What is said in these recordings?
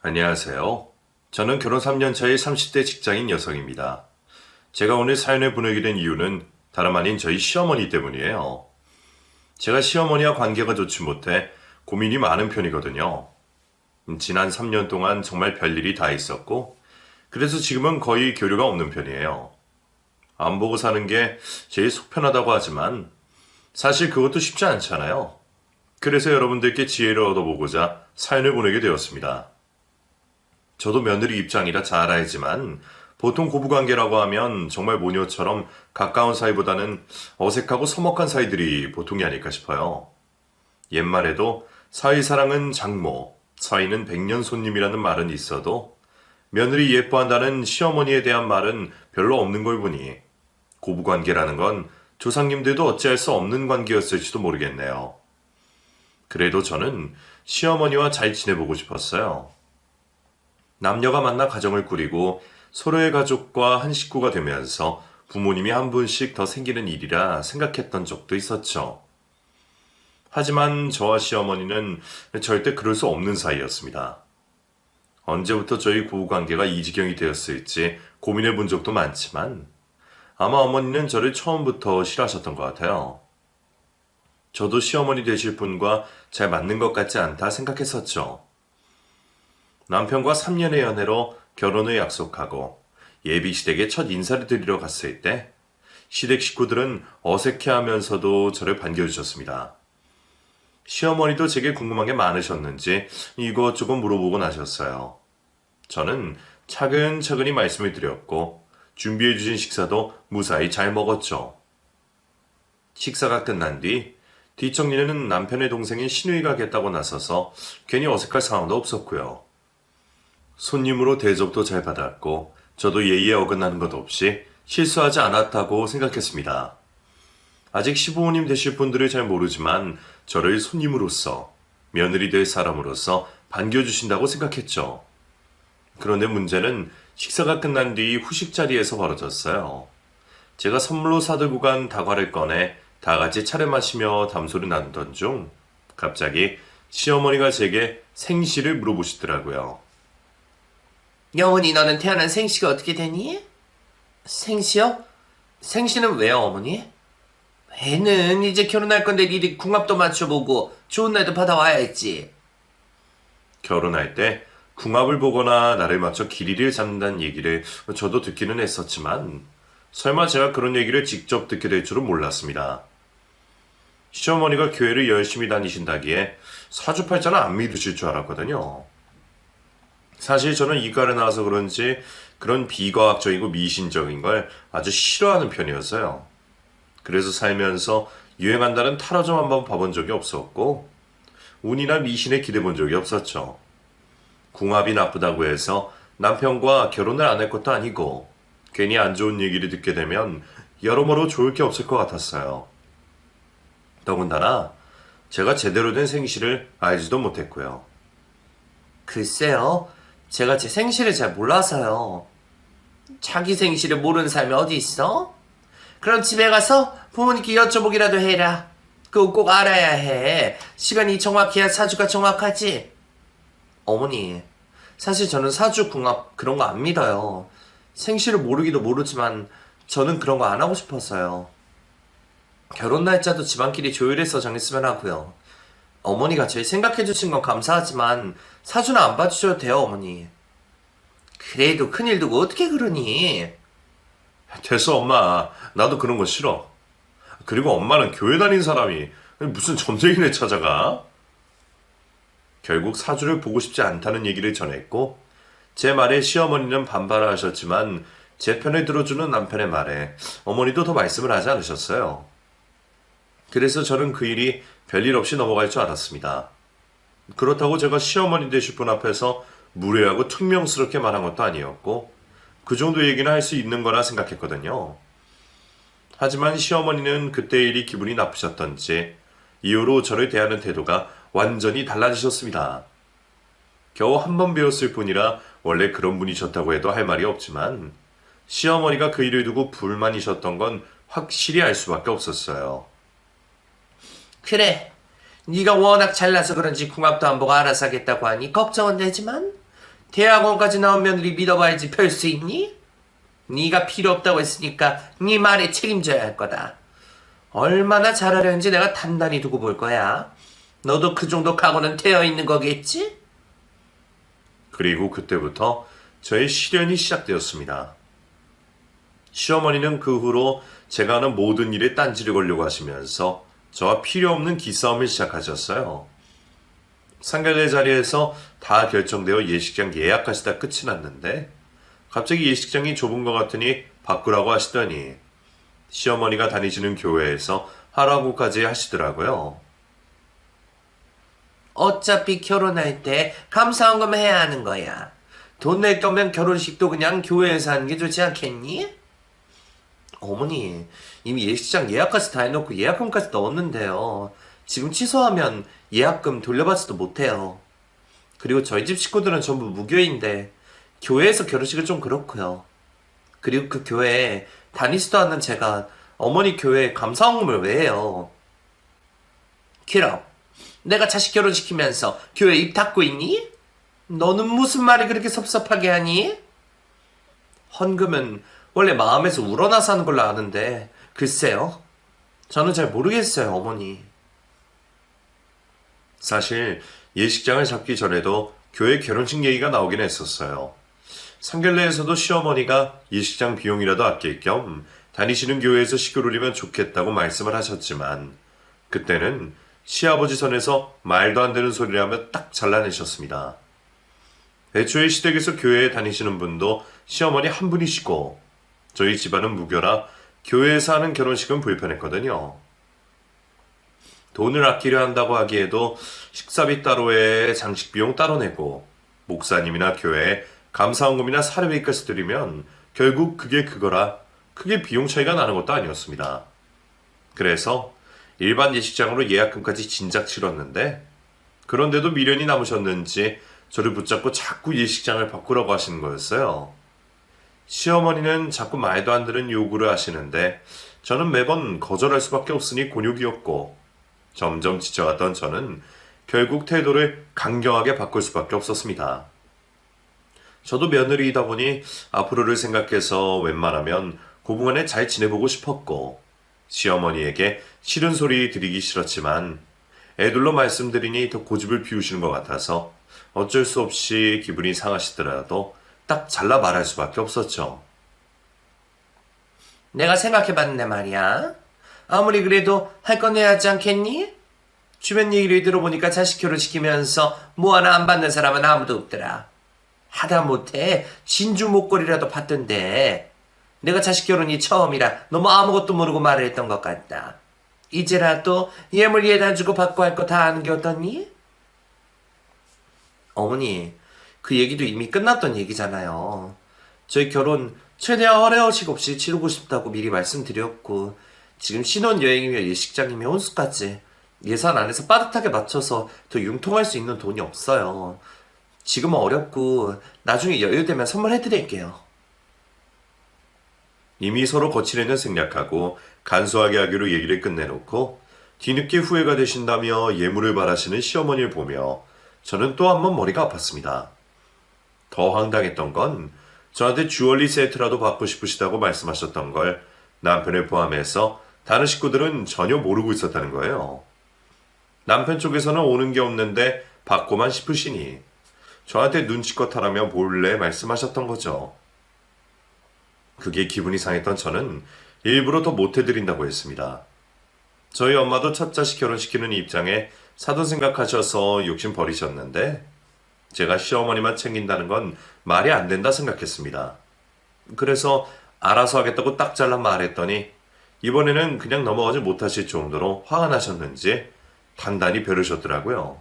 안녕하세요. 저는 결혼 3년 차의 30대 직장인 여성입니다. 제가 오늘 사연을 보내게 된 이유는 다름 아닌 저희 시어머니 때문이에요. 제가 시어머니와 관계가 좋지 못해 고민이 많은 편이거든요. 지난 3년 동안 정말 별일이 다 있었고, 그래서 지금은 거의 교류가 없는 편이에요. 안 보고 사는 게 제일 속 편하다고 하지만, 사실 그것도 쉽지 않잖아요. 그래서 여러분들께 지혜를 얻어보고자 사연을 보내게 되었습니다. 저도 며느리 입장이라 잘 알지만 보통 고부관계라고 하면 정말 모녀처럼 가까운 사이보다는 어색하고 서먹한 사이들이 보통이 아닐까 싶어요. 옛말에도 사위사랑은 장모, 사위는 백년 손님이라는 말은 있어도 며느리 예뻐한다는 시어머니에 대한 말은 별로 없는 걸 보니 고부관계라는 건 조상님들도 어찌할 수 없는 관계였을지도 모르겠네요. 그래도 저는 시어머니와 잘 지내보고 싶었어요. 남녀가 만나 가정을 꾸리고 서로의 가족과 한 식구가 되면서 부모님이 한 분씩 더 생기는 일이라 생각했던 적도 있었죠. 하지만 저와 시어머니는 절대 그럴 수 없는 사이였습니다. 언제부터 저희 부부관계가 이 지경이 되었을지 고민해 본 적도 많지만 아마 어머니는 저를 처음부터 싫어하셨던 것 같아요. 저도 시어머니 되실 분과 잘 맞는 것 같지 않다 생각했었죠. 남편과 3년의 연애로 결혼을 약속하고 예비 시댁에 첫 인사를 드리러 갔을 때 시댁 식구들은 어색해하면서도 저를 반겨주셨습니다. 시어머니도 제게 궁금한 게 많으셨는지 이것저것 물어보고 나셨어요. 저는 차근차근히 말씀을 드렸고 준비해 주신 식사도 무사히 잘 먹었죠. 식사가 끝난 뒤 뒷정리는 남편의 동생인 시누이가 하겠다고 나서서 괜히 어색할 상황도 없었고요. 손님으로 대접도 잘 받았고 저도 예의에 어긋나는 것 없이 실수하지 않았다고 생각했습니다. 아직 시부모님 되실 분들을 잘 모르지만 저를 손님으로서 며느리 될 사람으로서 반겨주신다고 생각했죠. 그런데 문제는 식사가 끝난 뒤 후식 자리에서 벌어졌어요. 제가 선물로 사들고 간 다과를 꺼내 다 같이 차를 마시며 담소를 나누던 중 갑자기 시어머니가 제게 생시를 물어보시더라고요. 여운이 너는 태어난 생시가 어떻게 되니? 생시요? 생시는 왜요, 어머니? 애는 이제 결혼할 건데 미리 궁합도 맞춰보고 좋은 날도 받아와야 했지. 결혼할 때 궁합을 보거나 나를 맞춰 길이를 잡는다는 얘기를 저도 듣기는 했었지만 설마 제가 그런 얘기를 직접 듣게 될 줄은 몰랐습니다. 시어머니가 교회를 열심히 다니신다기에 사주팔자는 안 믿으실 줄 알았거든요. 사실 저는 이과를 나와서 그런지 그런 비과학적이고 미신적인 걸 아주 싫어하는 편이었어요. 그래서 살면서 유행한다는 타로점 한번 봐본 적이 없었고 운이나 미신에 기대본 적이 없었죠. 궁합이 나쁘다고 해서 남편과 결혼을 안 할 것도 아니고 괜히 안 좋은 얘기를 듣게 되면 여러모로 좋을 게 없을 것 같았어요. 더군다나 제가 제대로 된 생시를 알지도 못했고요. 글쎄요, 제가 제 생시를 잘 몰라서요. 자기 생시를 모르는 사람이 어디 있어? 그럼 집에 가서 부모님께 여쭤보기라도 해라. 그거 꼭 알아야 해. 시간이 정확해야 사주가 정확하지. 어머니, 사실 저는 사주 궁합 그런 거 안 믿어요. 생시를 모르기도 모르지만 저는 그런 거 안 하고 싶었어요. 결혼 날짜도 집안끼리 조율해서 정했으면 하고요. 어머니가 저희 생각해 주신 건 감사하지만 사주는 안 봐주셔도 돼요, 어머니. 그래도 큰일 두고 어떻게 그러니? 됐어, 엄마. 나도 그런 거 싫어. 그리고 엄마는 교회 다닌 사람이 무슨 점쟁이네 찾아가? 결국 사주를 보고 싶지 않다는 얘기를 전했고 제 말에 시어머니는 반발을 하셨지만 제 편을 들어주는 남편의 말에 어머니도 더 말씀을 하지 않으셨어요. 그래서 저는 그 일이 별일 없이 넘어갈 줄 알았습니다. 그렇다고 제가 시어머니 되실 분 앞에서 무례하고 퉁명스럽게 말한 것도 아니었고 그 정도 얘기는 할 수 있는 거라 생각했거든요. 하지만 시어머니는 그때 일이 기분이 나쁘셨던지 이후로 저를 대하는 태도가 완전히 달라지셨습니다. 겨우 한 번 배웠을 뿐이라 원래 그런 분이셨다고 해도 할 말이 없지만 시어머니가 그 일을 두고 불만이셨던 건 확실히 알 수밖에 없었어요. 그래, 네가 워낙 잘나서 그런지 궁합도 안 보고 알아서 하겠다고 하니 걱정은 되지만 대학원까지 나온 며느리 믿어봐야지 별 수 있니? 네가 필요 없다고 했으니까 네 말에 책임져야 할 거다. 얼마나 잘하려는지 내가 단단히 두고 볼 거야. 너도 그 정도 각오는 되어 있는 거겠지? 그리고 그때부터 저의 시련이 시작되었습니다. 시어머니는 그 후로 제가 하는 모든 일에 딴지를 걸려고 하시면서 저와 필요 없는 기싸움을 시작하셨어요. 상견례 자리에서 다 결정되어 예식장 예약까지 다 끝이 났는데 갑자기 예식장이 좁은 것 같으니 바꾸라고 하시더니 시어머니가 다니시는 교회에서 하라고까지 하시더라고요. 어차피 결혼할 때 감사원금 해야 하는 거야. 돈 낼 거면 결혼식도 그냥 교회에서 하는 게 좋지 않겠니? 어머니, 이미 예식장 예약까지 다 해놓고 예약금까지 넣었는데요. 지금 취소하면 예약금 돌려받지도 못해요. 그리고 저희 집 식구들은 전부 무교인데 교회에서 결혼식은 좀 그렇고요. 그리고 그 교회에 다니지도 않는 제가 어머니 교회에 감사원금을 왜 해요? 그럼 내가 자식 결혼시키면서 교회 입 닫고 있니? 너는 무슨 말이 그렇게 섭섭하게 하니? 헌금은 원래 마음에서 우러나서 하는 걸로 아는데 글쎄요. 저는 잘 모르겠어요, 어머니. 사실 예식장을 잡기 전에도 교회 결혼식 얘기가 나오긴 했었어요. 상견례에서도 시어머니가 예식장 비용이라도 아낄 겸 다니시는 교회에서 시교를 올리면 좋겠다고 말씀을 하셨지만 그때는 시아버지 선에서 말도 안 되는 소리를 하며 딱 잘라내셨습니다. 애초에 시댁에서 교회에 다니시는 분도 시어머니 한 분이시고 저희 집안은 무교라 교회에서 하는 결혼식은 불편했거든요. 돈을 아끼려 한다고 하기에도 식사비 따로에 장식 비용 따로 내고 목사님이나 교회에 감사원금이나 사례비까지 드리면 결국 그게 그거라 크게 비용 차이가 나는 것도 아니었습니다. 그래서 일반 예식장으로 예약금까지 진작 치렀는데 그런데도 미련이 남으셨는지 저를 붙잡고 자꾸 예식장을 바꾸라고 하시는 거였어요. 시어머니는 자꾸 말도 안 되는 요구를 하시는데 저는 매번 거절할 수밖에 없으니 곤욕이었고 점점 지쳐갔던 저는 결국 태도를 강경하게 바꿀 수밖에 없었습니다. 저도 며느리이다 보니 앞으로를 생각해서 웬만하면 고부간에 잘 지내보고 싶었고 시어머니에게 싫은 소리 드리기 싫었지만 애둘러 말씀드리니 더 고집을 피우시는 것 같아서 어쩔 수 없이 기분이 상하시더라도 딱 잘라 말할 수밖에 없었죠. 내가 생각해봤는데 말이야. 아무리 그래도 할 건 해야 하지 않겠니? 주변 얘기를 들어보니까 자식 결혼시키면서 뭐 하나 안 받는 사람은 아무도 없더라. 하다못해 진주 목걸이라도 받던데 내가 자식 결혼이 처음이라 너무 아무것도 모르고 말을 했던 것 같다. 이제라도 예물 예단 주고 받고 할 거 다 아는 게 어떠니? 어머니, 그 얘기도 이미 끝났던 얘기잖아요. 저희 결혼 최대한 허례허식 없이 치르고 싶다고 미리 말씀드렸고 지금 신혼여행이며 예식장이며 혼수까지 예산 안에서 빠듯하게 맞춰서 더 융통할 수 있는 돈이 없어요. 지금은 어렵고 나중에 여유되면 선물해드릴게요. 이미 서로 거칠애는 생략하고 간소하게 하기로 얘기를 끝내놓고 뒤늦게 후회가 되신다며 예물을 바라시는 시어머니를 보며 저는 또 한 번 머리가 아팠습니다. 더 황당했던 건 저한테 주얼리 세트라도 받고 싶으시다고 말씀하셨던 걸 남편을 포함해서 다른 식구들은 전혀 모르고 있었다는 거예요. 남편 쪽에서는 오는 게 없는데 받고만 싶으시니 저한테 눈치껏 하라며 몰래 말씀하셨던 거죠. 그게 기분이 상했던 저는 일부러 더 못해드린다고 했습니다. 저희 엄마도 첫 자식 결혼시키는 입장에 사돈 생각하셔서 욕심 버리셨는데 제가 시어머니만 챙긴다는 건 말이 안 된다 생각했습니다. 그래서 알아서 하겠다고 딱 잘라 말했더니 이번에는 그냥 넘어가지 못하실 정도로 화가 나셨는지 단단히 벼르셨더라고요.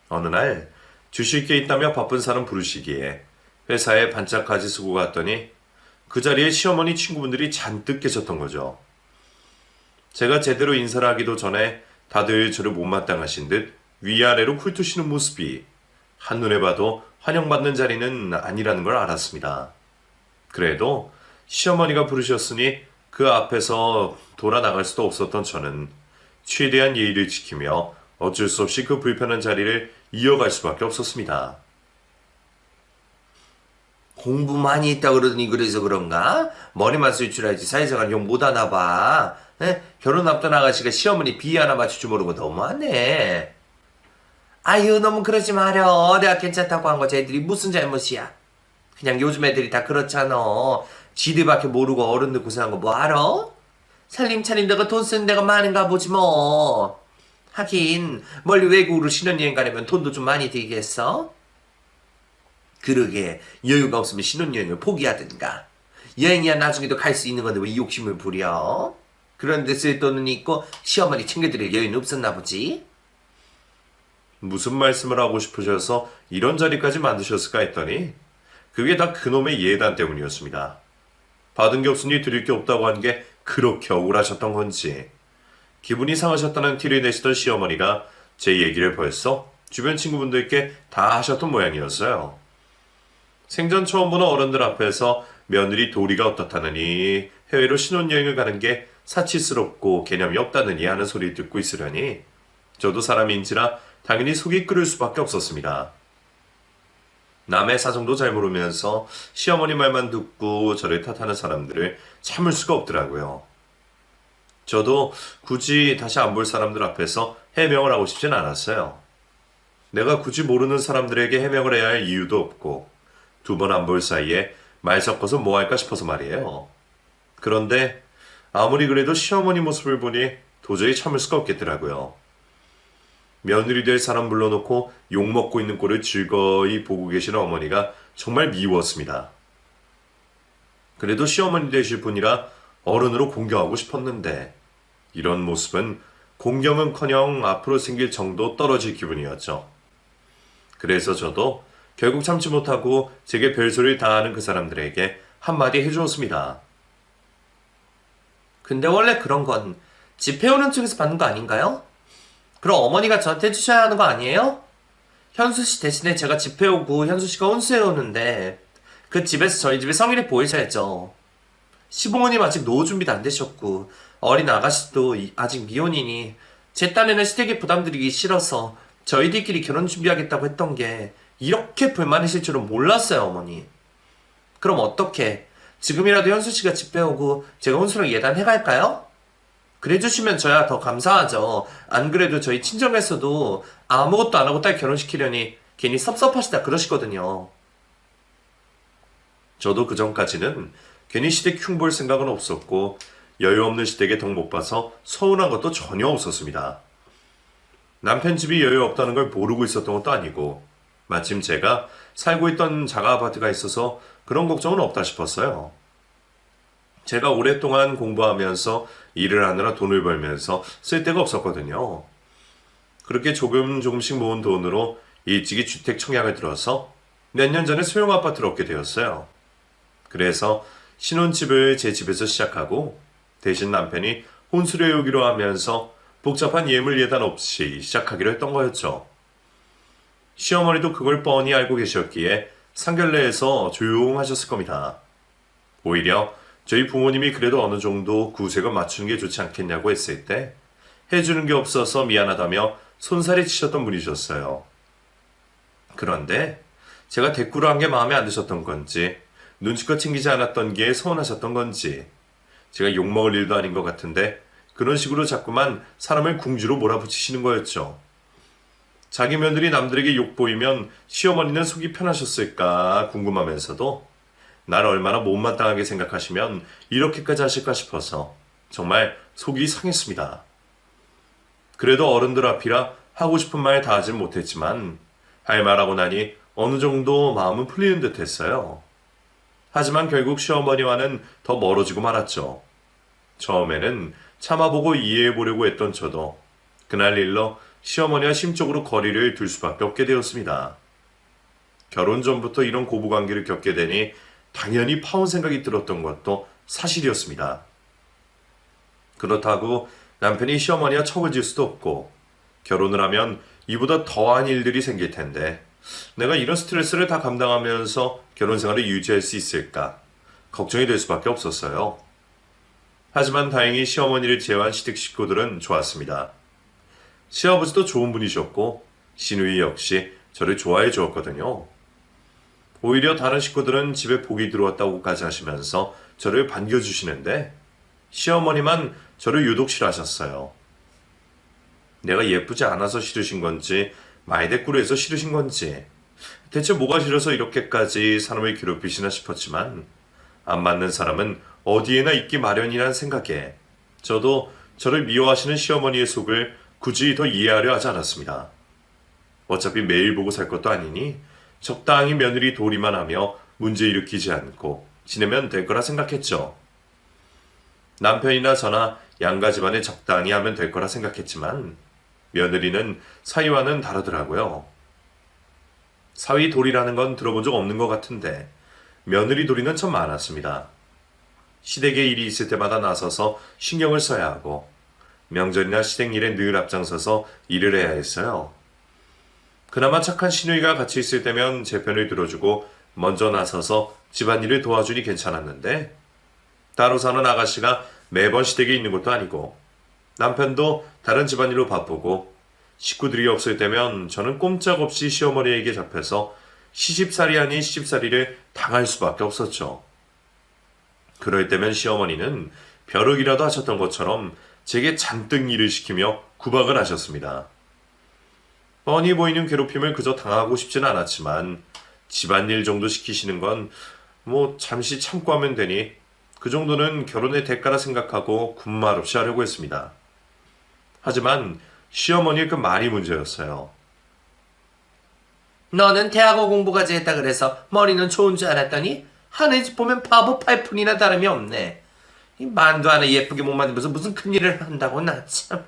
어느 날 주실 게 있다며 바쁜 사람 부르시기에 회사에 반짝까지 쓰고 갔더니 그 자리에 시어머니 친구분들이 잔뜩 계셨던 거죠. 제가 제대로 인사를 하기도 전에 다들 저를 못마땅하신 듯 위아래로 훑으시는 모습이 한눈에 봐도 환영받는 자리는 아니라는 걸 알았습니다. 그래도 시어머니가 부르셨으니 그 앞에서 돌아 나갈 수도 없었던 저는 최대한 예의를 지키며 어쩔 수 없이 그 불편한 자리를 이어갈 수밖에 없었습니다. 공부 많이 했다 그러더니 그래서 그런가? 머리만 쓸 줄 알지 사회생활 용 못하나 봐. 에? 결혼 앞둔 아가씨가 시어머니 비위 하나 맞출 줄 모르고 너무하네. 아유 너무 그러지 마려. 내가 괜찮다고 한 거지 애들이 무슨 잘못이야. 그냥 요즘 애들이 다 그렇잖아. 지들밖에 모르고 어른들 고생한 거 뭐 알아? 살림 차린다고 돈 쓰는 데가 많은가 보지 뭐. 하긴 멀리 외국으로 신혼여행 가려면 돈도 좀 많이 들겠어? 그러게 여유가 없으면 신혼여행을 포기하든가. 여행이야 나중에도 갈 수 있는 건데 왜 욕심을 부려? 그런데 쓸 돈은 있고 시어머니 챙겨드릴 여유는 없었나 보지? 무슨 말씀을 하고 싶으셔서 이런 자리까지 만드셨을까 했더니 그게 다 그놈의 예단 때문이었습니다. 받은 게 없으니 드릴 게 없다고 한 게 그렇게 억울하셨던 건지 기분이 상하셨다는 티를 내시던 시어머니가 제 얘기를 벌써 주변 친구분들께 다 하셨던 모양이었어요. 생전 처음 보는 어른들 앞에서 며느리 도리가 어떻다느니 해외로 신혼여행을 가는 게 사치스럽고 개념이 없다느니 하는 소리를 듣고 있으려니 저도 사람인지라 당연히 속이 끓을 수밖에 없었습니다. 남의 사정도 잘 모르면서 시어머니 말만 듣고 저를 탓하는 사람들을 참을 수가 없더라고요. 저도 굳이 다시 안 볼 사람들 앞에서 해명을 하고 싶진 않았어요. 내가 굳이 모르는 사람들에게 해명을 해야 할 이유도 없고 두 번 안 볼 사이에 말 섞어서 뭐 할까 싶어서 말이에요. 그런데 아무리 그래도 시어머니 모습을 보니 도저히 참을 수가 없겠더라고요. 며느리 될 사람 불러놓고 욕먹고 있는 꼴을 즐거이 보고 계시는 어머니가 정말 미웠습니다. 그래도 시어머니 되실 분이라 어른으로 공경하고 싶었는데 이런 모습은 공경은커녕 앞으로 생길 정도 떨어질 기분이었죠. 그래서 저도 결국 참지 못하고 제게 별소리를 다 하는 그 사람들에게 한마디 해주었습니다. 근데 원래 그런 건 집해오는 쪽에서 받는 거 아닌가요? 그럼 어머니가 저한테 해주셔야 하는 거 아니에요? 현수씨 대신에 제가 집해오고 현수씨가 혼수해오는데 그 집에서 저희 집에 성의를 보이셔야죠. 시부모님 아직 노후 준비도 안 되셨고 어린 아가씨도 아직 미혼이니 제 딴에는 시댁에 부담드리기 싫어서 저희들끼리 결혼 준비하겠다고 했던 게 이렇게 불만이실 줄은 몰랐어요 어머니. 그럼 어떻게 지금이라도 현수씨가 집해오고 제가 혼수랑 예단해갈까요? 그래주시면 저야 더 감사하죠. 안 그래도 저희 친정에서도 아무것도 안 하고 딸 결혼시키려니 괜히 섭섭하시다 그러시거든요. 저도 그전까지는 괜히 시댁 흉볼 생각은 없었고 여유 없는 시댁에 덕 못 봐서 서운한 것도 전혀 없었습니다. 남편 집이 여유 없다는 걸 모르고 있었던 것도 아니고 마침 제가 살고 있던 자가 아파트가 있어서 그런 걱정은 없다 싶었어요. 제가 오랫동안 공부하면서 일을 하느라 돈을 벌면서 쓸 데가 없었거든요. 그렇게 조금씩 모은 돈으로 일찍이 주택 청약을 들어서 몇 년 전에 소형 아파트를 얻게 되었어요. 그래서 신혼집을 제 집에서 시작하고 대신 남편이 혼수를 해오기로 하면서 복잡한 예물 예단 없이 시작하기로 했던 거였죠. 시어머니도 그걸 뻔히 알고 계셨기에 상견례에서 조용하셨을 겁니다. 오히려 저희 부모님이 그래도 어느 정도 구색을 맞추는 게 좋지 않겠냐고 했을 때 해주는 게 없어서 미안하다며 손살이 치셨던 분이셨어요. 그런데 제가 대꾸를 한 게 마음에 안 드셨던 건지 눈치껏 챙기지 않았던 게 서운하셨던 건지 제가 욕먹을 일도 아닌 것 같은데 그런 식으로 자꾸만 사람을 궁지로 몰아붙이시는 거였죠. 자기 며느리 남들에게 욕 보이면 시어머니는 속이 편하셨을까 궁금하면서도 날 얼마나 못마땅하게 생각하시면 이렇게까지 하실까 싶어서 정말 속이 상했습니다. 그래도 어른들 앞이라 하고 싶은 말 다 하진 못했지만 할 말하고 나니 어느 정도 마음은 풀리는 듯 했어요. 하지만 결국 시어머니와는 더 멀어지고 말았죠. 처음에는 참아보고 이해해보려고 했던 저도 그날 일로 시어머니와 심적으로 거리를 둘 수밖에 없게 되었습니다. 결혼 전부터 이런 고부관계를 겪게 되니 당연히 파혼 생각이 들었던 것도 사실이었습니다. 그렇다고 남편이 시어머니와 척을 질 수도 없고 결혼을 하면 이보다 더한 일들이 생길 텐데 내가 이런 스트레스를 다 감당하면서 결혼 생활을 유지할 수 있을까 걱정이 될 수밖에 없었어요. 하지만 다행히 시어머니를 제외한 시댁 식구들은 좋았습니다. 시아버지도 좋은 분이셨고 시누이 역시 저를 좋아해 주었거든요. 오히려 다른 식구들은 집에 복이 들어왔다고까지 하시면서 저를 반겨주시는데 시어머니만 저를 유독 싫어하셨어요. 내가 예쁘지 않아서 싫으신 건지 말대꾸를 해서 싫으신 건지 대체 뭐가 싫어서 이렇게까지 사람을 괴롭히시나 싶었지만 안 맞는 사람은 어디에나 있기 마련이란 생각에 저도 저를 미워하시는 시어머니의 속을 굳이 더 이해하려 하지 않았습니다. 어차피 매일 보고 살 것도 아니니 적당히 며느리 도리만 하며 문제 일으키지 않고 지내면 될 거라 생각했죠. 남편이나 저나 양가 집안에 적당히 하면 될 거라 생각했지만 며느리는 사위와는 다르더라고요. 사위 도리라는 건 들어본 적 없는 것 같은데 며느리 도리는 참 많았습니다. 시댁에 일이 있을 때마다 나서서 신경을 써야 하고 명절이나 시댁일에 늘 앞장서서 일을 해야 했어요. 그나마 착한 시누이가 같이 있을 때면 제 편을 들어주고 먼저 나서서 집안일을 도와주니 괜찮았는데 따로 사는 아가씨가 매번 시댁에 있는 것도 아니고 남편도 다른 집안일로 바쁘고 식구들이 없을 때면 저는 꼼짝없이 시어머니에게 잡혀서 시집살이 아닌 시집살이를 당할 수밖에 없었죠. 그럴 때면 시어머니는 벼룩이라도 하셨던 것처럼 제게 잔뜩 일을 시키며 구박을 하셨습니다. 뻔히 보이는 괴롭힘을 그저 당하고 싶진 않았지만 집안일 정도 시키시는 건 잠시 참고 하면 되니 그 정도는 결혼의 대가라 생각하고 군말 없이 하려고 했습니다. 하지만 시어머니의 그 말이 문제였어요. 너는 대학원 공부까지 했다 그래서 머리는 좋은 줄 알았더니 하는 집 보면 바보 8푼이나 다름이 없네. 이 만두 하나 예쁘게 못 만들면서 무슨 큰일을 한다고 나 참.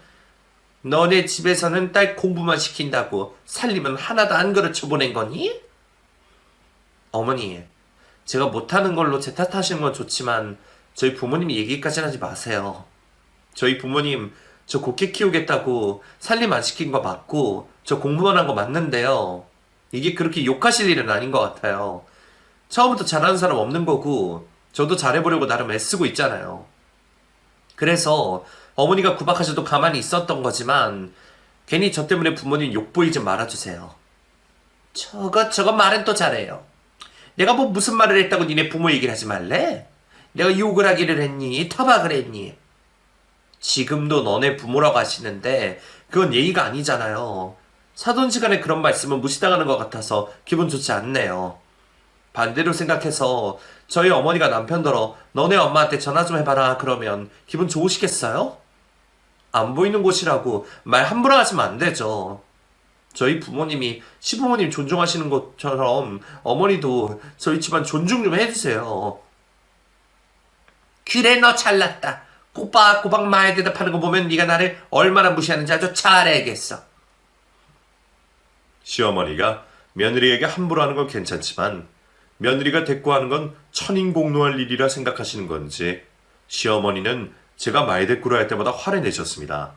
너네 집에서는 딸 공부만 시킨다고 살림은 하나도 안 가르쳐 보낸 거니? 어머니, 제가 못하는 걸로 제 탓하시는 건 좋지만 저희 부모님 얘기까지는 하지 마세요. 저희 부모님 저 곱게 키우겠다고 살림 안 시킨 거 맞고 저 공부만 한 거 맞는데요. 이게 그렇게 욕하실 일은 아닌 것 같아요. 처음부터 잘하는 사람 없는 거고 저도 잘해보려고 나름 애쓰고 있잖아요. 그래서 어머니가 구박하셔도 가만히 있었던 거지만 괜히 저 때문에 부모님 욕보이지 좀 말아주세요. 저거 말은 또 잘해요. 내가 무슨 말을 했다고 니네 부모 얘기를 하지 말래? 내가 욕을 하기를 했니? 타박을 했니? 지금도 너네 부모라고 하시는데 그건 예의가 아니잖아요. 사돈 시간에 그런 말씀은 무시당하는 것 같아서 기분 좋지 않네요. 반대로 생각해서 저희 어머니가 남편더러 너네 엄마한테 전화 좀 해봐라 그러면 기분 좋으시겠어요? 안 보이는 곳이라고 말 함부로 하시면 안 되죠. 저희 부모님이 시부모님 존중하시는 것처럼 어머니도 저희 집안 존중 좀 해주세요. 그래 너 잘났다. 꼬박꼬박 말 대답하는 거 보면 네가 나를 얼마나 무시하는지 아주 잘 알겠어. 시어머니가 며느리에게 함부로 하는 건 괜찮지만 며느리가 대꾸하는 건 천인공노할 일이라 생각하시는 건지 시어머니는 제가 말대꾸를 할 때마다 화를 내셨습니다.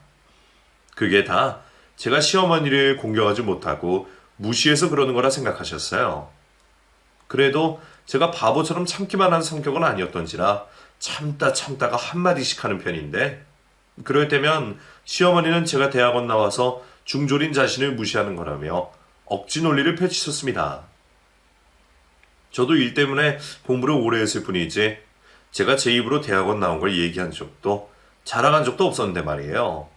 그게 다 제가 시어머니를 공경하지 못하고 무시해서 그러는 거라 생각하셨어요. 그래도 제가 바보처럼 참기만 한 성격은 아니었던지라 참다가 한마디씩 하는 편인데 그럴 때면 시어머니는 제가 대학원 나와서 중졸인 자신을 무시하는 거라며 억지 논리를 펼치셨습니다. 저도 일 때문에 공부를 오래 했을 뿐이지 제가 제 입으로 대학원 나온 걸 얘기한 적도 자랑한 적도 없었는데 말이에요.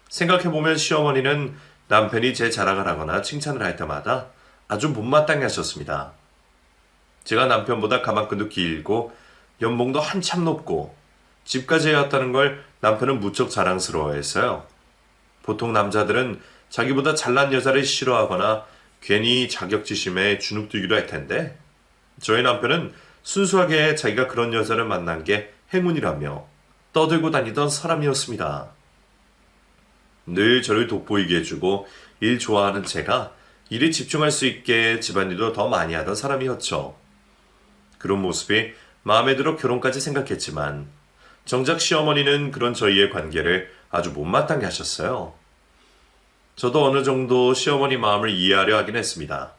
생각해보면 시어머니는 남편이 제 자랑을 하거나 칭찬을 할 때마다 아주 못마땅해 하셨습니다. 제가 남편보다 가만끈도 길고 연봉도 한참 높고 집까지 해왔다는 걸 남편은 무척 자랑스러워했어요. 보통 남자들은 자기보다 잘난 여자를 싫어하거나 괜히 자격지심에 주눅들기도 할 텐데 저희 남편은 순수하게 자기가 그런 여자를 만난 게 행운이라며 떠들고 다니던 사람이었습니다. 늘 저를 돋보이게 해주고 일 좋아하는 제가 일에 집중할 수 있게 집안일도 더 많이 하던 사람이었죠. 그런 모습이 마음에 들어 결혼까지 생각했지만 정작 시어머니는 그런 저희의 관계를 아주 못마땅해 하셨어요. 저도 어느 정도 시어머니 마음을 이해하려 하긴 했습니다.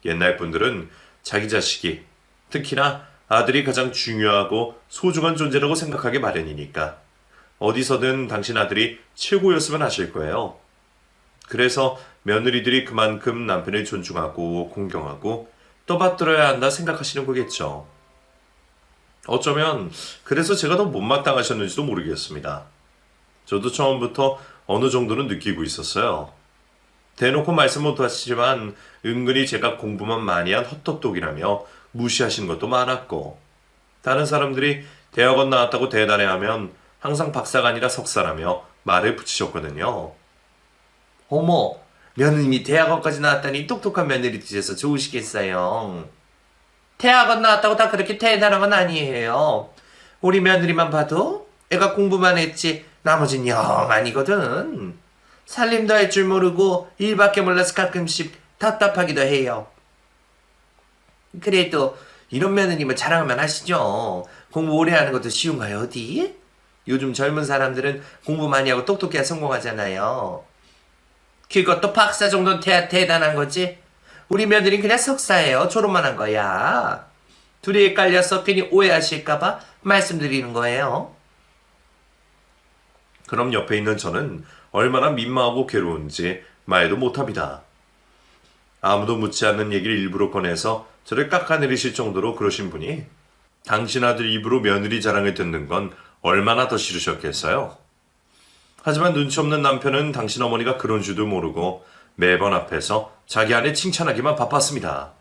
옛날 분들은 자기 자식이, 특히나 아들이 가장 중요하고 소중한 존재라고 생각하기 마련이니까 어디서든 당신 아들이 최고였으면 하실 거예요. 그래서 며느리들이 그만큼 남편을 존중하고 공경하고 떠받들어야 한다 생각하시는 거겠죠. 어쩌면 그래서 제가 더 못마땅하셨는지도 모르겠습니다. 저도 처음부터 어느 정도는 느끼고 있었어요. 대놓고 말씀 못하시지만 은근히 제가 공부만 많이 한 헛똑똑이라며 무시하시는 것도 많았고, 다른 사람들이 대학원 나왔다고 대단해하면 항상 박사가 아니라 석사라며 말을 붙이셨거든요. 어머, 며느님이 대학원까지 나왔다니 똑똑한 며느리 되셔서 좋으시겠어요. 대학원 나왔다고 다 그렇게 대단한 건 아니에요. 우리 며느리만 봐도 애가 공부만 했지 나머진 영 아니거든. 살림도 할 줄 모르고 일밖에 몰라서 가끔씩 답답하기도 해요. 그래도 이런 며느님은 자랑하면 하시죠. 공부 오래 하는 것도 쉬운가요, 어디? 요즘 젊은 사람들은 공부 많이 하고 똑똑해야 성공하잖아요. 그것도 박사 정도는 대단한 거지. 우리 며느리는 그냥 석사예요. 졸업만 한 거야. 둘이 헷갈려서 괜히 오해하실까봐 말씀드리는 거예요. 그럼 옆에 있는 저는 얼마나 민망하고 괴로운지 말도 못합니다. 아무도 묻지 않는 얘기를 일부러 꺼내서 저를 깎아내리실 정도로 그러신 분이 당신 아들 입으로 며느리 자랑을 듣는 건 얼마나 더 싫으셨겠어요? 하지만 눈치 없는 남편은 당신 어머니가 그런 줄도 모르고 매번 앞에서 자기 아내 칭찬하기만 바빴습니다.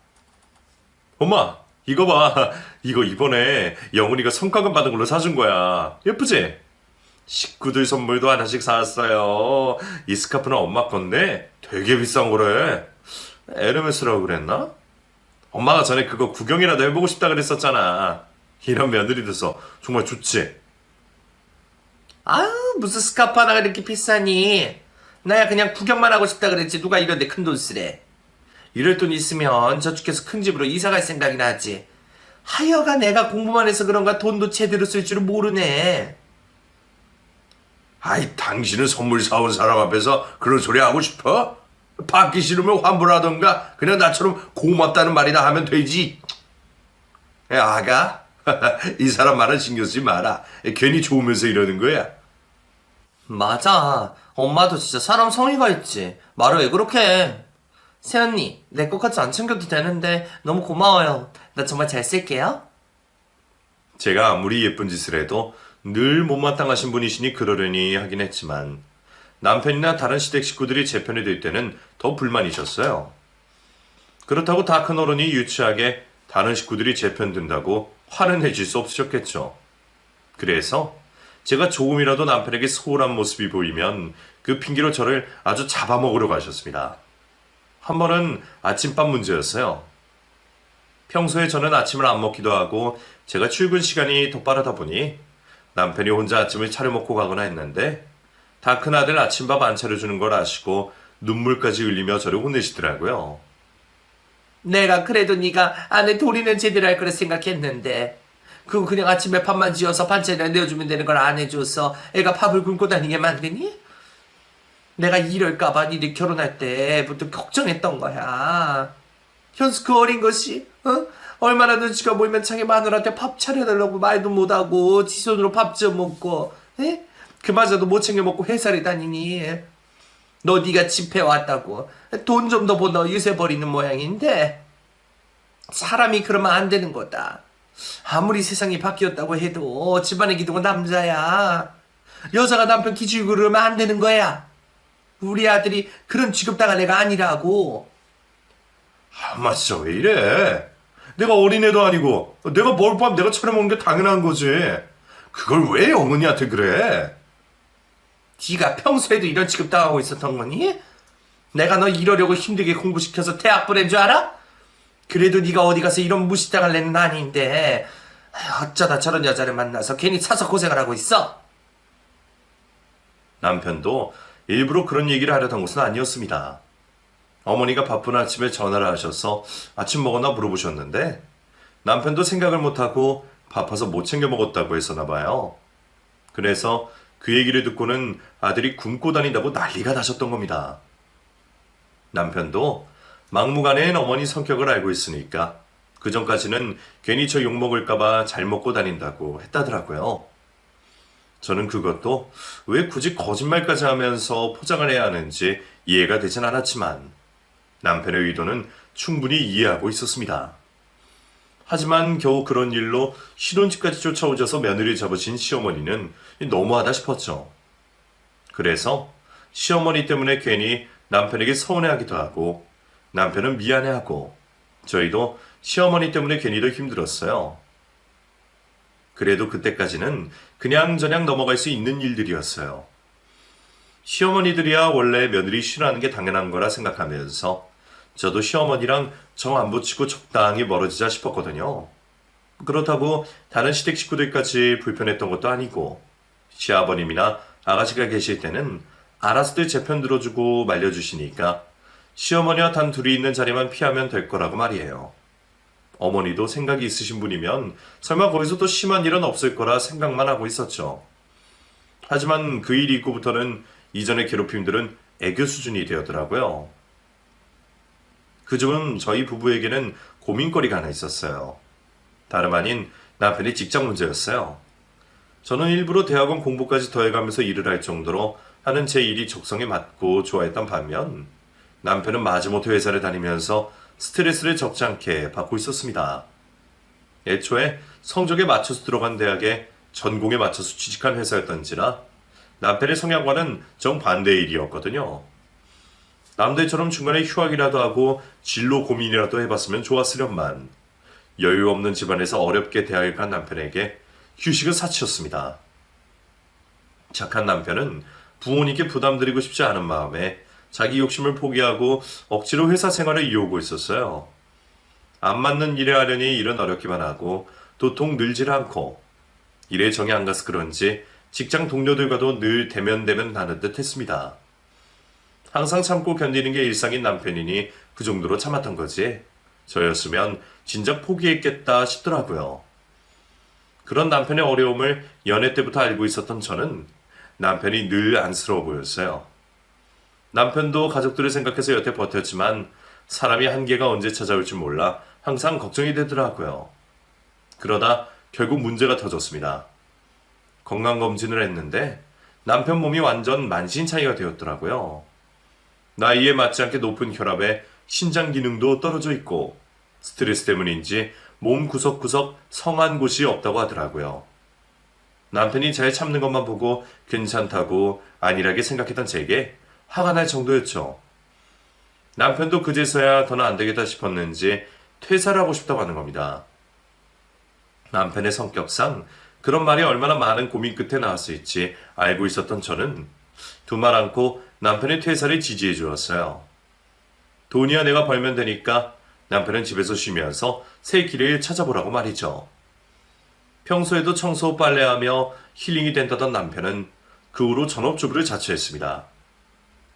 엄마, 이거 봐. 이거 이번에 영훈이가 성과급 받은 걸로 사준 거야. 예쁘지? 식구들 선물도 하나씩 사왔어요. 이 스카프는 엄마 건데 되게 비싼 거래. 에르메스라고 그랬나? 엄마가 전에 그거 구경이라도 해보고 싶다 그랬었잖아. 이런 며느리 돼서 정말 좋지? 아유, 무슨 스카프 하나가 이렇게 비싸니? 나야 그냥 구경만 하고 싶다 그랬지 누가 이런데 큰 돈 쓰래. 이럴 돈 있으면 저축해서 큰 집으로 이사 갈 생각이 나지. 하여가 내가 공부만 해서 그런가 돈도 제대로 쓸 줄은 모르네. 아이, 당신은 선물 사온 사람 앞에서 그런 소리 하고 싶어? 받기 싫으면 환불하던가 그냥 나처럼 고맙다는 말이나 하면 되지. 야, 아가, 이 사람 말은 신경 쓰지 마라. 괜히 좋으면서 이러는 거야. 맞아. 엄마도 진짜 사람 성의가 있지. 말을 왜 그렇게 해. 새언니, 내 것까지 안 챙겨도 되는데 너무 고마워요. 나 정말 잘 쓸게요. 제가 아무리 예쁜 짓을 해도 늘 못마땅하신 분이시니 그러려니 하긴 했지만 남편이나 다른 시댁 식구들이 제 편이 될 때는 더 불만이셨어요. 그렇다고 다 큰 어른이 유치하게 다른 식구들이 제 편 든다고 화는 내실 수 없으셨겠죠. 그래서 제가 조금이라도 남편에게 소홀한 모습이 보이면 그 핑계로 저를 아주 잡아먹으려고 하셨습니다. 한 번은 아침밥 문제였어요. 평소에 저는 아침을 안 먹기도 하고 제가 출근 시간이 더 빠르다 보니 남편이 혼자 아침을 차려 먹고 가거나 했는데 다 큰 아들 아침밥 안 차려주는 걸 아시고 눈물까지 흘리며 저를 혼내시더라고요. 내가 그래도 네가 안에 도리는 제대로 할 거라 생각했는데 그거 그냥 아침에 밥만 지어서 반찬이나 내어주면 되는 걸 안 해줘서 애가 밥을 굶고 다니게 만드니? 내가 이럴까봐 니들 결혼할 때부터 걱정했던 거야. 현수 그 어린 것이 얼마나 눈치가 보이면 자기 마누라한테 밥 차려달라고 말도 못하고 지 손으로 밥 지어 먹고 에? 그마저도 못 챙겨 먹고 회사를 다니니 너 네가 집해왔다고 돈 좀 더 번다고 유세버리는 모양인데 사람이 그러면 안 되는 거다. 아무리 세상이 바뀌었다고 해도 집안의 기둥은 남자야. 여자가 남편 기죽이고 그러면 안 되는 거야. 우리 아들이 그런 취급당한 애가 아니라고. 엄마 진짜 왜 이래? 내가 어린애도 아니고 내가 먹을 밥 내가 차려 먹는 게 당연한 거지. 그걸 왜 영은이한테 그래? 네가 평소에도 이런 취급당하고 있었던 거니? 내가 너 이러려고 힘들게 공부시켜서 대학 보낸 줄 알아? 그래도 네가 어디 가서 이런 무시당할 애는 아닌데 어쩌다 저런 여자를 만나서 괜히 사서 고생을 하고 있어? 남편도 일부러 그런 얘기를 하려던 것은 아니었습니다. 어머니가 바쁜 아침에 전화를 하셔서 아침 먹었나 물어보셨는데 남편도 생각을 못하고 바빠서 못 챙겨 먹었다고 했었나 봐요. 그래서 그 얘기를 듣고는 아들이 굶고 다닌다고 난리가 나셨던 겁니다. 남편도 막무가내인 어머니 성격을 알고 있으니까 그전까지는 괜히 저 욕먹을까봐 잘 먹고 다닌다고 했다더라고요. 저는 그것도 왜 굳이 거짓말까지 하면서 포장을 해야 하는지 이해가 되진 않았지만 남편의 의도는 충분히 이해하고 있었습니다. 하지만 겨우 그런 일로 신혼집까지 쫓아오셔서 며느리 잡으신 시어머니는 너무하다 싶었죠. 그래서 시어머니 때문에 괜히 남편에게 서운해하기도 하고 남편은 미안해하고 저희도 시어머니 때문에 괜히 더 힘들었어요. 그래도 그때까지는 그냥저냥 넘어갈 수 있는 일들이었어요. 시어머니들이야 원래 며느리 싫어하는 게 당연한 거라 생각하면서 저도 시어머니랑 정 안 붙이고 적당히 멀어지자 싶었거든요. 그렇다고 다른 시댁 식구들까지 불편했던 것도 아니고 시아버님이나 아가씨가 계실 때는 알아서들 제 편 들어주고 말려주시니까 시어머니와 단 둘이 있는 자리만 피하면 될 거라고 말이에요. 어머니도 생각이 있으신 분이면 설마 거기서 또 심한 일은 없을 거라 생각만 하고 있었죠. 하지만 그 일 이후부터는 이전의 괴롭힘들은 애교 수준이 되었더라고요. 그중 저희 부부에게는 고민거리가 하나 있었어요. 다름 아닌 남편의 직장 문제였어요. 저는 일부러 대학원 공부까지 더해가면서 일을 할 정도로 하는 제 일이 적성에 맞고 좋아했던 반면 남편은 마지못해 회사를 다니면서 스트레스를 적지 않게 받고 있었습니다. 애초에 성적에 맞춰서 들어간 대학에 전공에 맞춰서 취직한 회사였던지라 남편의 성향과는 정반대의 일이었거든요. 남들처럼 중간에 휴학이라도 하고 진로 고민이라도 해봤으면 좋았으련만 여유 없는 집안에서 어렵게 대학에 간 남편에게 휴식은 사치였습니다. 착한 남편은 부모님께 부담드리고 싶지 않은 마음에 자기 욕심을 포기하고 억지로 회사 생활을 이어오고 있었어요. 안 맞는 일에 하려니 일은 어렵기만 하고 도통 늘질 않고 일에 정이 안 가서 그런지 직장 동료들과도 늘 대면대면 나는 듯 했습니다. 항상 참고 견디는 게 일상인 남편이니 그 정도로 참았던 거지. 저였으면 진작 포기했겠다 싶더라고요. 그런 남편의 어려움을 연애 때부터 알고 있었던 저는 남편이 늘 안쓰러워 보였어요. 남편도 가족들을 생각해서 여태 버텼지만 사람이 한계가 언제 찾아올지 몰라 항상 걱정이 되더라고요. 그러다 결국 문제가 터졌습니다. 건강검진을 했는데 남편 몸이 완전 만신창이가 되었더라고요. 나이에 맞지 않게 높은 혈압에 신장 기능도 떨어져 있고 스트레스 때문인지 몸 구석구석 성한 곳이 없다고 하더라고요. 남편이 잘 참는 것만 보고 괜찮다고 안일하게 생각했던 제게 화가 날 정도였죠. 남편도 그제서야 더는 안 되겠다 싶었는지 퇴사를 하고 싶다고 하는 겁니다. 남편의 성격상 그런 말이 얼마나 많은 고민 끝에 나왔을지 알고 있었던 저는 두말 않고 남편의 퇴사를 지지해 주었어요. 돈이야 내가 벌면 되니까 남편은 집에서 쉬면서 새 길을 찾아보라고 말이죠. 평소에도 청소 빨래하며 힐링이 된다던 남편은 그 후로 전업주부를 자처했습니다.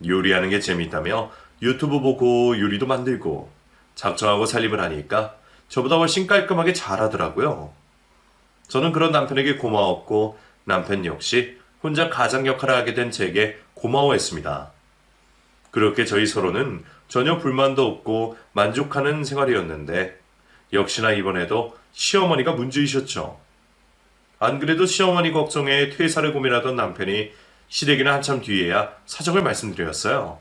요리하는 게 재미있다며 유튜브 보고 요리도 만들고 작정하고 살림을 하니까 저보다 훨씬 깔끔하게 잘하더라고요. 저는 그런 남편에게 고마웠고 남편 역시 혼자 가장 역할을 하게 된 제게 고마워했습니다. 그렇게 저희 서로는 전혀 불만도 없고 만족하는 생활이었는데 역시나 이번에도 시어머니가 문제이셨죠. 안 그래도 시어머니 걱정에 퇴사를 고민하던 남편이 시댁이나 한참 뒤에야 사정을 말씀드렸어요.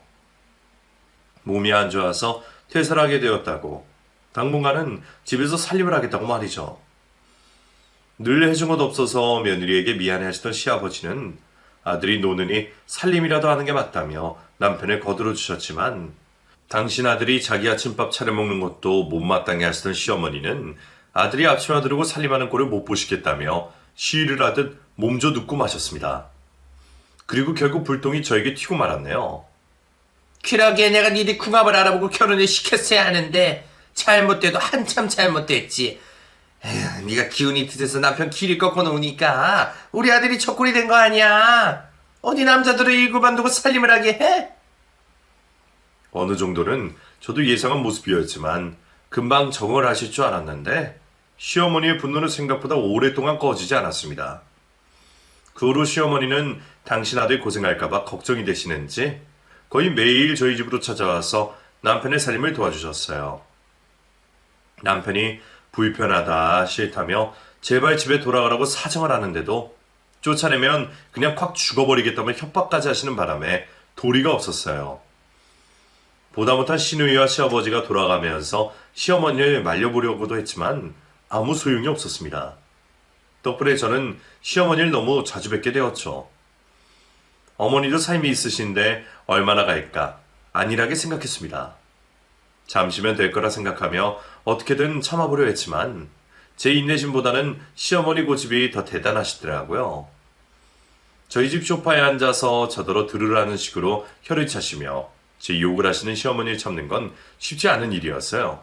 몸이 안 좋아서 퇴사를 하게 되었다고 당분간은 집에서 살림을 하겠다고 말이죠. 늘 해준 것 없어서 며느리에게 미안해하시던 시아버지는 아들이 노느니 살림이라도 하는 게 맞다며 남편을 거들어 주셨지만 당신 아들이 자기 아침밥 차려 먹는 것도 못마땅해 하시던 시어머니는 아들이 앞치마 두르고 살림하는 꼴을 못 보시겠다며 시위를 하듯 몸져 눕고 마셨습니다. 그리고 결국 불똥이 저에게 튀고 말았네요. 그러게 내가 니들 궁합을 알아보고 결혼을 시켰어야 하는데 잘못돼도 한참 잘못됐지. 에휴, 네가 기운이 드셔서 남편 길을 꺾어 놓으니까 우리 아들이 척골이 된 거 아니야. 어디 남자들을 일구만 두고 살림을 하게 해? 어느 정도는 저도 예상한 모습이었지만 금방 적응을 하실 줄 알았는데 시어머니의 분노는 생각보다 오랫동안 꺼지지 않았습니다. 그 후로 시어머니는 당신 아들 고생할까봐 걱정이 되시는지 거의 매일 저희 집으로 찾아와서 남편의 살림을 도와주셨어요. 남편이 불편하다 싫다며 제발 집에 돌아가라고 사정을 하는데도 쫓아내면 그냥 콱 죽어버리겠다며 협박까지 하시는 바람에 도리가 없었어요. 보다 못한 시누이와 시아버지가 돌아가면서 시어머니를 말려보려고도 했지만 아무 소용이 없었습니다. 덕분에 저는 시어머니를 너무 자주 뵙게 되었죠. 어머니도 삶이 있으신데 얼마나 갈까 안일하게 생각했습니다. 잠시면 될 거라 생각하며 어떻게든 참아보려 했지만 제 인내심보다는 시어머니 고집이 더 대단하시더라고요. 저희 집 소파에 앉아서 저더러 들으라는 식으로 혀를 차시며 제 욕을 하시는 시어머니를 참는 건 쉽지 않은 일이었어요.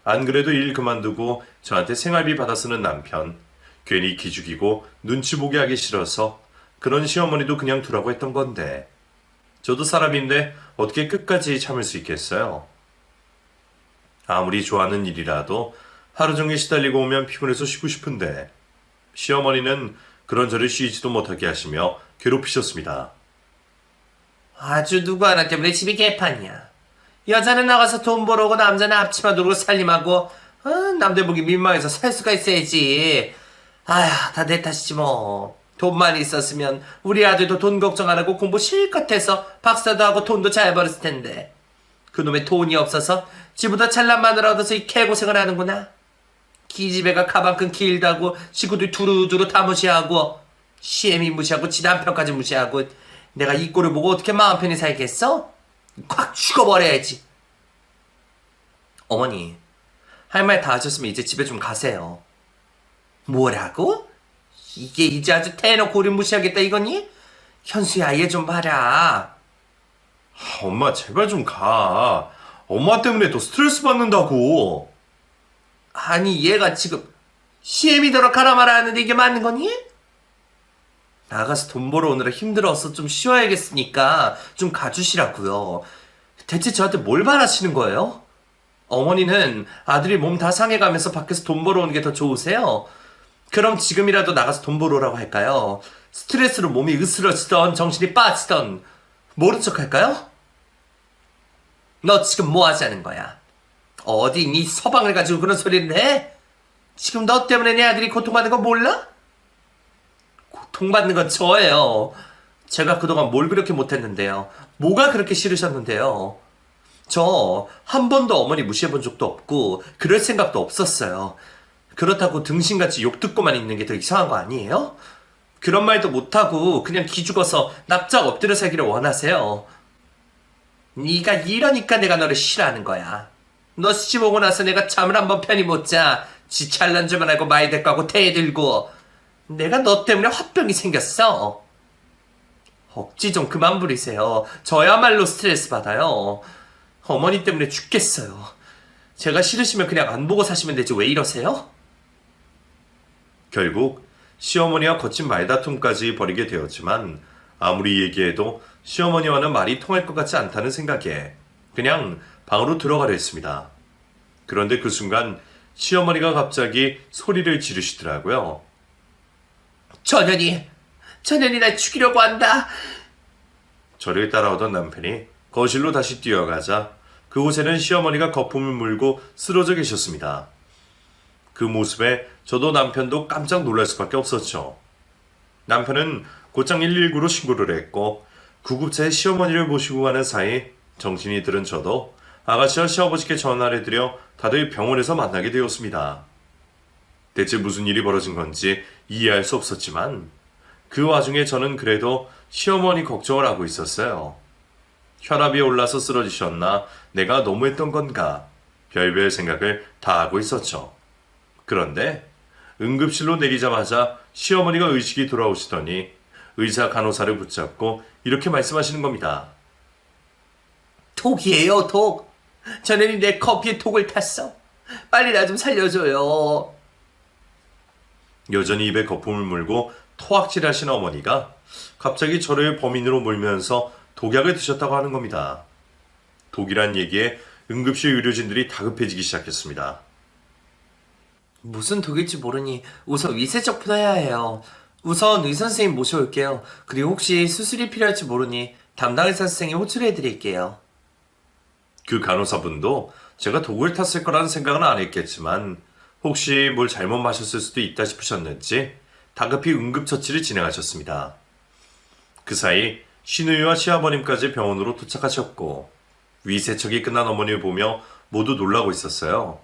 안 그래도 일 그만두고 저한테 생활비 받아 쓰는 남편, 괜히 기죽이고 눈치 보게 하기 싫어서 그런 시어머니도 그냥 두라고 했던 건데 저도 사람인데 어떻게 끝까지 참을 수 있겠어요? 아무리 좋아하는 일이라도 하루 종일 시달리고 오면 피곤해서 쉬고 싶은데 시어머니는 그런 저를 쉬지도 못하게 하시며 괴롭히셨습니다. 아주 누구 하나 때문에 집이 개판이야. 여자는 나가서 돈 벌어오고 남자는 앞치마 두르고 살림하고 남들 보기 민망해서 살 수가 있어야지. 아휴, 다 내 탓이지 뭐. 돈만 있었으면 우리 아들도 돈 걱정 안 하고 공부 실컷 해서 박사도 하고 돈도 잘 벌었을 텐데. 그놈의 돈이 없어서 지보다 잘난 마누라 얻어서 이 개고생을 하는구나. 기집애가 가방끈 길다고 식구들 두루두루 다 무시하고 시애미 무시하고 지 남편까지 무시하고 내가 이 꼴을 보고 어떻게 마음 편히 살겠어? 콱 죽어버려야지. 어머니, 할 말 다 하셨으면 이제 집에 좀 가세요. 뭐라고? 이게 이제 아주 대놓고 우리 무시하겠다 이거니? 현수야, 얘 좀 봐라. 엄마 제발 좀 가. 엄마 때문에 더 스트레스 받는다고. 아니, 얘가 지금 시애미더러 가라 마라 하는데 이게 맞는 거니? 나가서 돈 벌어 오느라 힘들어서 좀 쉬어야겠으니까 좀 가주시라고요. 대체 저한테 뭘 바라시는 거예요? 어머니는 아들이 몸 다 상해가면서 밖에서 돈 벌어오는 게 더 좋으세요? 그럼 지금이라도 나가서 돈 벌어오라고 할까요? 스트레스로 몸이 으스러지던 정신이 빠지던 모른 척 할까요? 너 지금 뭐 하자는 거야? 어디 네 서방을 가지고 그런 소리를 해? 지금 너 때문에 내 아들이 고통받는 거 몰라? 고통받는 건 저예요. 제가 그동안 뭘 그렇게 못했는데요. 뭐가 그렇게 싫으셨는데요. 저 한 번도 어머니 무시해본 적도 없고 그럴 생각도 없었어요. 그렇다고 등신같이 욕 듣고만 있는 게 더 이상한 거 아니에요? 그런 말도 못하고 그냥 기죽어서 납작 엎드려 살기를 원하세요. 네가 이러니까 내가 너를 싫어하는 거야. 너 시집 오고 나서 내가 잠을 한번 편히 못 자. 지 잘난 줄만 알고 많이 대꾸하고 대들고 내가 너 때문에 화병이 생겼어. 억지 좀 그만 부리세요. 저야말로 스트레스 받아요. 어머니 때문에 죽겠어요. 제가 싫으시면 그냥 안 보고 사시면 되지 왜 이러세요? 결국 시어머니와 거친 말다툼까지 벌이게 되었지만 아무리 얘기해도 시어머니와는 말이 통할 것 같지 않다는 생각에 그냥 방으로 들어가려 했습니다. 그런데 그 순간 시어머니가 갑자기 소리를 지르시더라고요. 전현이 날 죽이려고 한다. 저를 따라오던 남편이 거실로 다시 뛰어가자 그곳에는 시어머니가 거품을 물고 쓰러져 계셨습니다. 그 모습에 저도 남편도 깜짝 놀랄 수밖에 없었죠. 남편은 곧장 119로 신고를 했고 구급차에 시어머니를 모시고 가는 사이 정신이 들은 저도 아가씨와 시아버지께 전화를 드려 다들 병원에서 만나게 되었습니다. 대체 무슨 일이 벌어진 건지 이해할 수 없었지만 그 와중에 저는 그래도 시어머니 걱정을 하고 있었어요. 혈압이 올라서 쓰러지셨나 내가 너무했던 건가 별별 생각을 다 하고 있었죠. 그런데 응급실로 내리자마자 시어머니가 의식이 돌아오시더니 의사 간호사를 붙잡고 이렇게 말씀하시는 겁니다. 독이에요, 독. 전현이 내 커피에 독을 탔어. 빨리 나 좀 살려줘요. 여전히 입에 거품을 물고 토악질하신 어머니가 갑자기 저를 범인으로 몰면서 독약을 드셨다고 하는 겁니다. 독이란 얘기에 응급실 의료진들이 다급해지기 시작했습니다. 무슨 독일지 모르니 우선 위세척부터 해야 해요. 우선 의사 선생님 모셔올게요. 그리고 혹시 수술이 필요할지 모르니 담당 의사 선생님 호출해드릴게요. 그 간호사분도 제가 독을 탔을 거라는 생각은 안 했겠지만 혹시 뭘 잘못 마셨을 수도 있다 싶으셨는지 다급히 응급처치를 진행하셨습니다. 그 사이 시누이와 시아버님까지 병원으로 도착하셨고 위세척이 끝난 어머니를 보며 모두 놀라고 있었어요.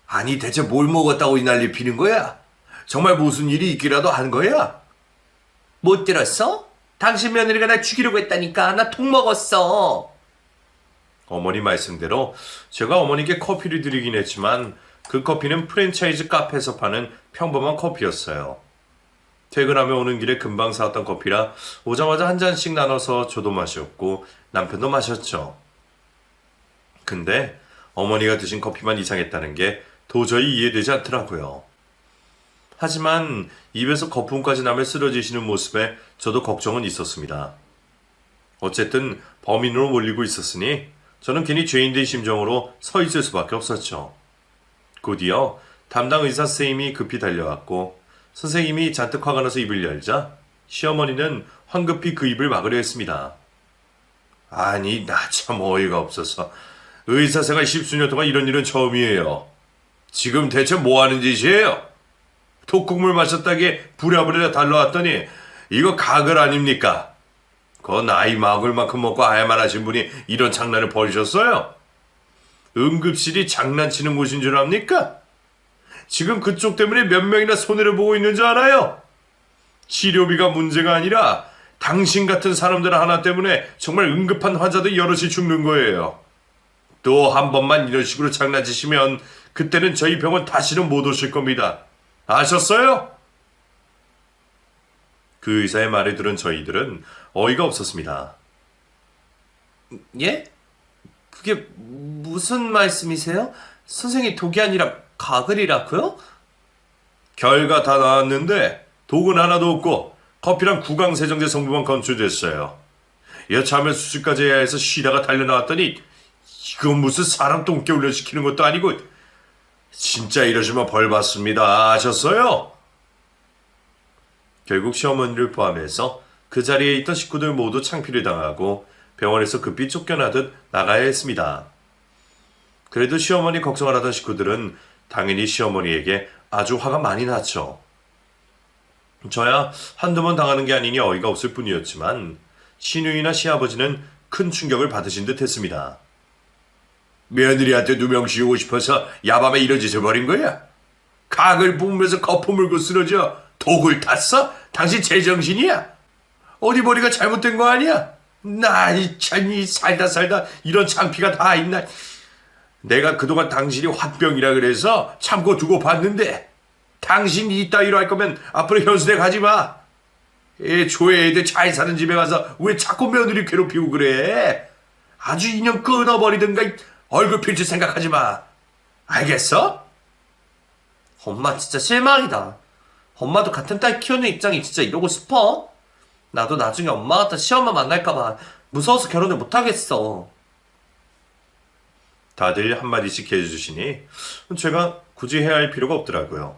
아니 대체 뭘 먹었다고 이 난리 피는 거야? 정말 무슨 일이 있기라도 한 거야? 못 들었어? 당신 며느리가 날 죽이려고 했다니까. 나 톡 먹었어. 어머니 말씀대로 제가 어머니께 커피를 드리긴 했지만 그 커피는 프랜차이즈 카페에서 파는 평범한 커피였어요. 퇴근하며 오는 길에 금방 사왔던 커피라 오자마자 한 잔씩 나눠서 저도 마셨고 남편도 마셨죠. 근데 어머니가 드신 커피만 이상했다는 게 도저히 이해되지 않더라고요. 하지만 입에서 거품까지 나며 쓰러지시는 모습에 저도 걱정은 있었습니다. 어쨌든 범인으로 몰리고 있었으니 저는 괜히 죄인된 심정으로 서 있을 수밖에 없었죠. 곧이어 담당 의사 선생님이 급히 달려왔고 선생님이 잔뜩 화가 나서 입을 열자 시어머니는 황급히 그 입을 막으려 했습니다. 아니 나 참 어이가 없어서 의사 생활 10수년 동안 이런 일은 처음이에요. 지금 대체 뭐 하는 짓이에요? 독국물 마셨다기에 부랴부랴 달려왔더니 이거 가글 아닙니까? 그 나이 먹을 만큼 먹고 아야만 하신 분이 이런 장난을 벌이셨어요? 응급실이 장난치는 곳인 줄 압니까? 지금 그쪽 때문에 몇 명이나 손해를 보고 있는 줄 알아요? 치료비가 문제가 아니라 당신 같은 사람들 하나 때문에 정말 응급한 환자들 여럿이 죽는 거예요. 또 한 번만 이런 식으로 장난치시면 그때는 저희 병원 다시는 못 오실 겁니다. 아셨어요? 그 의사의 말을 들은 저희들은 어이가 없었습니다. 예? 그게 무슨 말씀이세요? 선생님 독이 아니라 가글이라고요? 결과 다 나왔는데 독은 하나도 없고 커피랑 구강세정제 성분만 검출됐어요. 여차하면 수술까지 해야 해서 쉬다가 달려나왔더니 이건 무슨 사람 똥개 훈련시키는 것도 아니고 진짜 이러시면 벌 받습니다. 아셨어요? 결국 시어머니를 포함해서 그 자리에 있던 식구들 모두 창피를 당하고 병원에서 급히 쫓겨나듯 나가야 했습니다. 그래도 시어머니 걱정을 하던 식구들은 당연히 시어머니에게 아주 화가 많이 났죠. 저야 한두 번 당하는 게 아니니 어이가 없을 뿐이었지만 시누이나 시아버지는 큰 충격을 받으신 듯 했습니다. 며느리한테 누명 씌우고 싶어서 야밤에 이런 짓을 벌인 거야? 각을 뿜으면서 거품 물고 쓰러져 독을 탔어? 당신 제정신이야? 어디 머리가 잘못된 거 아니야? 나이 참이 살다 이런 창피가 다 있나? 내가 그동안 당신이 화병이라 그래서 참고 두고 봤는데 당신이 이따위로 할 거면 앞으로 현수대 가지 마. 애초에 애들 잘 사는 집에 가서 왜 자꾸 며느리 괴롭히고 그래? 아주 인연 끊어버리든가 얼굴 펼칠 생각하지 마. 알겠어? 엄마 진짜 실망이다. 엄마도 같은 딸 키우는 입장이 진짜 이러고 싶어? 나도 나중에 엄마 같은 시엄마 만날까봐 무서워서 결혼을 못하겠어. 다들 한마디씩 해주시니 제가 굳이 해야 할 필요가 없더라고요.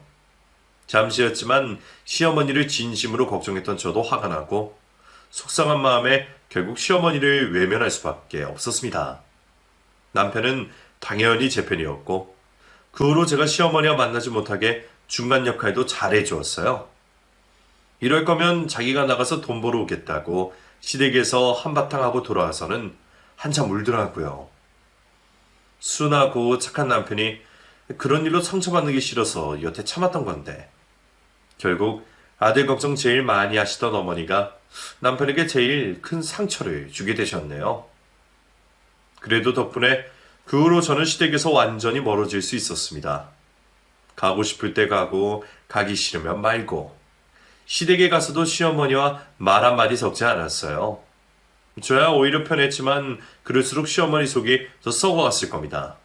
잠시였지만 시어머니를 진심으로 걱정했던 저도 화가 나고 속상한 마음에 결국 시어머니를 외면할 수밖에 없었습니다. 남편은 당연히 제 편이었고 그 후로 제가 시어머니와 만나지 못하게 중간 역할도 잘해주었어요. 이럴 거면 자기가 나가서 돈 벌어 오겠다고 시댁에서 한바탕 하고 돌아와서는 한참 울더라고요. 순하고 착한 남편이 그런 일로 상처받는 게 싫어서 여태 참았던 건데 결국 아들 걱정 제일 많이 하시던 어머니가 남편에게 제일 큰 상처를 주게 되셨네요. 그래도 덕분에 그 후로 저는 시댁에서 완전히 멀어질 수 있었습니다. 가고 싶을 때 가고 가기 싫으면 말고 시댁에 가서도 시어머니와 말 한마디 섞지 않았어요. 저야 오히려 편했지만 그럴수록 시어머니 속이 더 썩어갔을 겁니다.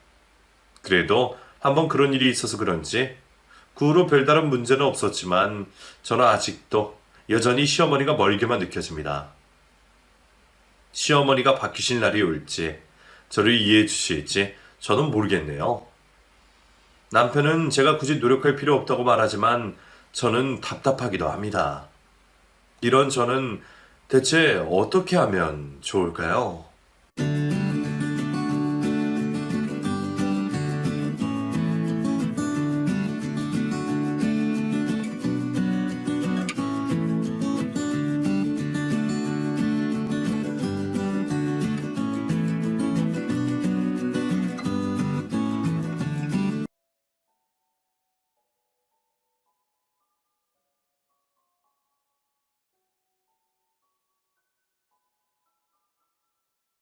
그래도 한번 그런 일이 있어서 그런지 그 후로 별다른 문제는 없었지만 저는 아직도 여전히 시어머니가 멀게만 느껴집니다. 시어머니가 바뀌실 날이 올지 저를 이해해 주실지 저는 모르겠네요. 남편은 제가 굳이 노력할 필요 없다고 말하지만 저는 답답하기도 합니다. 이런 저는 대체 어떻게 하면 좋을까요?